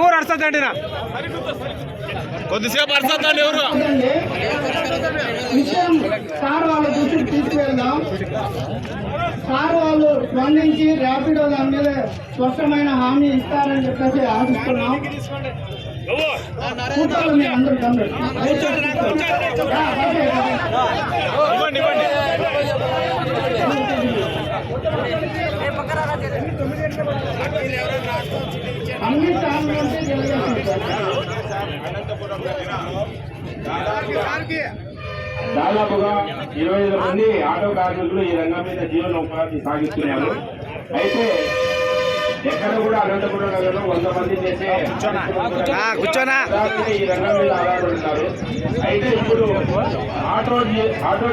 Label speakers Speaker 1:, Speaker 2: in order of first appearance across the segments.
Speaker 1: ఎవరు అర్సతండినా కొద్దిసేపు అర్సతండి ఎవరు
Speaker 2: సార్ వాళ్ళ దృష్టికి తీసుకువెళ్దాం. సార్ వాళ్ళు స్పందించి ర్యాపిడో దాని మీద స్పష్టమైన హామీ ఇస్తారని చెప్పేసి ఆశిస్తున్నాం. కూర్చోవాలి మీరు అందరూ అన్ని స్థానాలు
Speaker 3: దాదాపుగా 25 మంది ఆటో కార్మికులు ఈ రంగం మీద జీవనోపాధి సాగిస్తున్నారు. అయితే ఎక్కడ కూడా అనంతపురం నగరంలో 100 మంది చేసే ఈ రంగం మీద ఆధారపడుతున్నారు. అయితే ఇప్పుడు ఆటో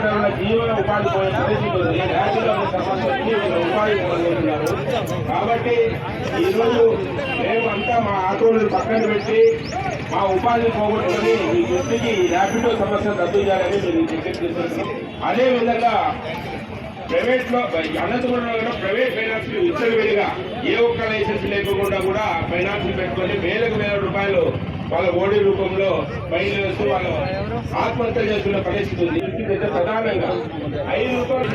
Speaker 3: డ్రైవర్ల జీవన ఉపాధి పోయే పరిస్థితి ఉంది. ఉపాధి పొందుతున్నారు. కాబట్టి ఈరోజు మేమంతా మా ఆటోలను పక్కన పెట్టి మా ఉపాధి పోగొట్టుకుని మీ దృష్టికి ర్యాపిడో సమస్య రద్దు చేయాలని మేము విజ్ఞప్తి చేస్తున్నాం. అదేవిధంగా ప్రైవేట్ లో అనంతపురంలో ప్రైవేట్ ఫైనాన్స్ విచ్చలవిడిగా ఏ ఒక్క లైసెన్స్ లేకుండా కూడా ఫైనాన్స్ పెట్టుకొని వేల రూపాయలు వాళ్ళ ఓడి రూపంలో ఫైన్ వేస్తూ వాళ్ళు ఆత్మహత్య చేస్తున్న పరిస్థితి ఉంది. ప్రధానంగా 5 రూపాయలు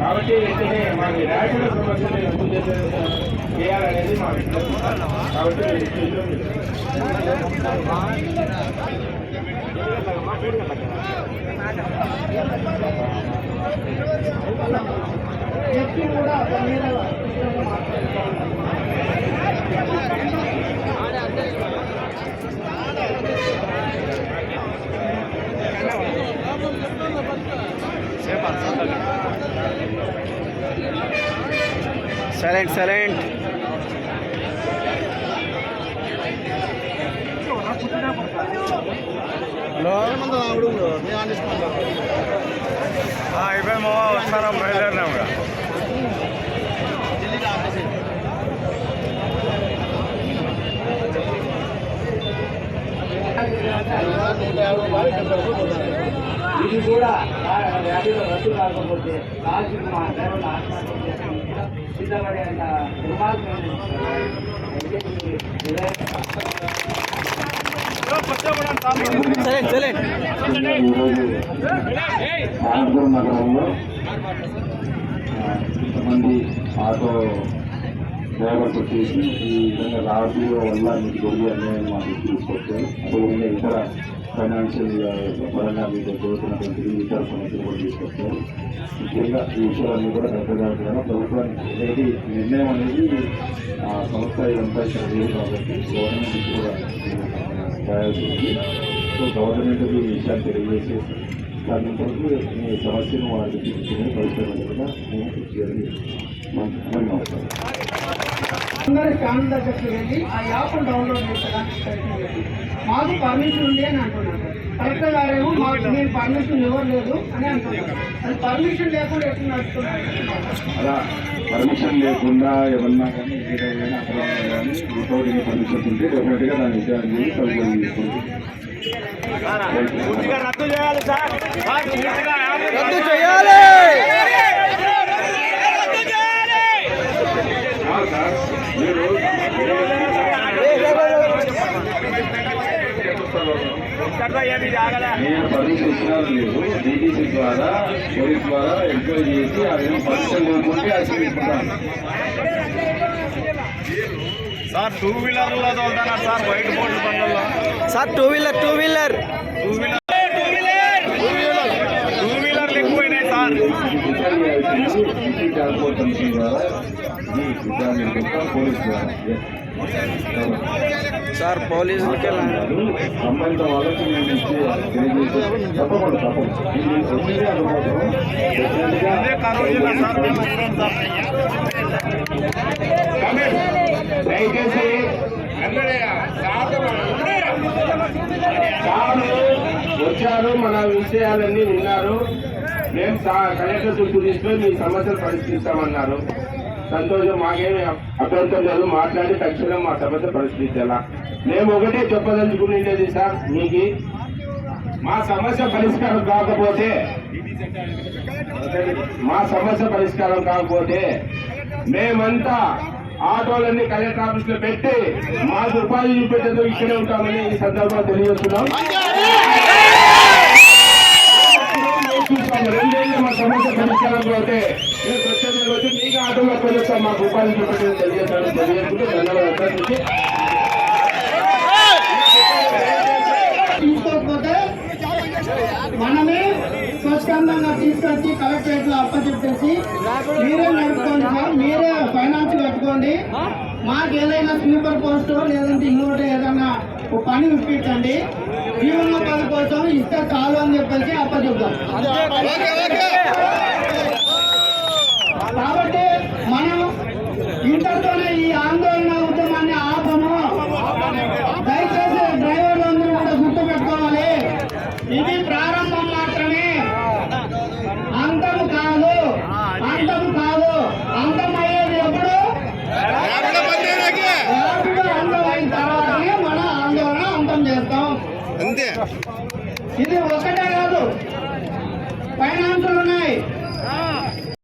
Speaker 3: కాబట్టి వెంటనే మాకు ర్యాపిడో సమస్యను రద్దు చేయాలనేది మా విజ్ఞప్తి. కాబట్టి
Speaker 2: కూడా
Speaker 1: సైలెంట్ హలో అయిపోయి మావా వస్తారా బయలుదేరినా కూడా
Speaker 2: ఇది కూడా ర్యాపిడో రద్దు కాకపోతే లాస్ట్ మా డ్రైవర్లు ఆత్మహత్య సిద్ధపడేంత దుర్మార్గం.
Speaker 3: అనంతపురం నగరంలో కొంతమంది ఆటో డ్రైవర్స్ వచ్చేసి ఈ విధంగా రాజకీయ వల్ల మీకు దొరికి అన్యాయం మాకు తీసుకొచ్చారు. అదేవిధంగా ఇతర ఫైనాన్షియల్ పరంగా మీకు జరుగుతున్నటువంటి ఇతర సమస్యలు కూడా తీసుకొచ్చారు. ముఖ్యంగా ఈ విషయాలన్నీ కూడా పెద్దగా ప్రభుత్వానికి అనేది నిర్ణయం అనేది సంస్థ ఇదంతా ఇక్కడ లేదు కాబట్టి గవర్నమెంట్ కూడా రాయాల్సింది. సో గవర్నమెంట్ ఈ విషయాన్ని తెలియజేసేసి దాని కొరకు మీ సమస్యను వారికి తీసుకుని పరిష్కరించకుండా మేము కృషి చేయాలని మనం అవసరం.
Speaker 2: అందరూ ఛానల్ దగ్గరికి వెళ్ళి ఆ యాప్ను డౌన్లోడ్ చేసుకోవడానికి ప్రయత్నం చేయండి. మాకు పర్మిషన్ ఉంది అని అంటున్నారు. కలెక్టర్ గారేమో మాకు నేను పర్మిషన్ ఇవ్వలేదు అని అంటున్నారు. అది పర్మిషన్ లేకుండా ఎట్లా నడుస్తున్నారు?
Speaker 3: అలా పర్మిషన్ లేకుండా ఏమన్నా కానీ ఏదైనా అక్రమంగా కానీ వితౌట్ ఎనీ పర్మిషన్ ఉంటే డెఫినెట్గా దాన్ని విచారణ చేసి తదుపరి తీసుకుంటుంది.
Speaker 1: రద్దు చేయాలి సార్, రద్దు
Speaker 3: చేయాలి. నేను పర్మిషన్ ఇచ్చినారు లేదు, డీటీసీ ద్వారా పోలీస్ ద్వారా ఎంక్వైరీ చేసి అదేమో పర్మిషన్ లేకుంటే అది తీసుకుంటాను
Speaker 1: సార్. 2 వీలర్లో తోలుతున్నారు సార్, వైట్ బోర్డు బండ్లలో సార్. 2 వీలర్ ఎక్కువైనాయి సార్.
Speaker 3: ట్రాన్స్పోర్ట్ కమిషన్ ద్వారా పోలీస్ ద్వారా
Speaker 1: సార్ పోలీసులకి
Speaker 3: సంబంధిత వాళ్ళకి నేను తెలియజేసి తప్పకుండా దయచేసి వచ్చారు, మన విషయాలన్నీ విన్నారు. మేము కలెక్టర్ దృష్టి తీసుకొని మీ సమస్యలు పరిష్కరిస్తామన్నారు. సంతోషం, మాకేమి అభ్యంతరం లేదు. మాట్లాడి తక్షణం మా సమస్య పరిష్కరించాలా. మేము ఒకటే చెప్పదలుచుకునేది సార్, మీకు మా సమస్య పరిష్కారం కాకపోతే మా సమస్య పరిష్కారం కాకపోతే మేమంతా ఆటోలన్నీ కలెక్టర్ ఆఫీస్ లో పెట్టి మాకు ఉపాధి చూపెట్టేందుకు ఇక్కడే ఉంటామని ఈ సందర్భంగా తెలియజేస్తున్నాం. రెండేళ్ళు మా సమస్య పరిష్కారం పోతే మేము స్వచ్ఛంగా వచ్చి మీకు ఆటోలో కొలుస్తాం, మాకు ఉపాధి చూపెట్టేది తెలియజేసుకుంటూ ధన్యవాదాలు.
Speaker 2: తీసుకోకపోతే మనమే స్వచ్ఛందంగా తీసుకొచ్చి కలెక్టరేట్ లో అప్పచెప్పేసి మీరే నడుపుకోండి సార్, మీరే ఫైనాన్స్ కట్టుకోండి, మాకు ఏదైనా స్లీపర్ పోస్ట్ లేదంటే ఇంకోటి ఏదైనా ఒక పని ఇప్పించండి, జీవనోపాధి కోసం ఇస్తే చాలు అని చెప్పేసి అప్పచెప్తాం.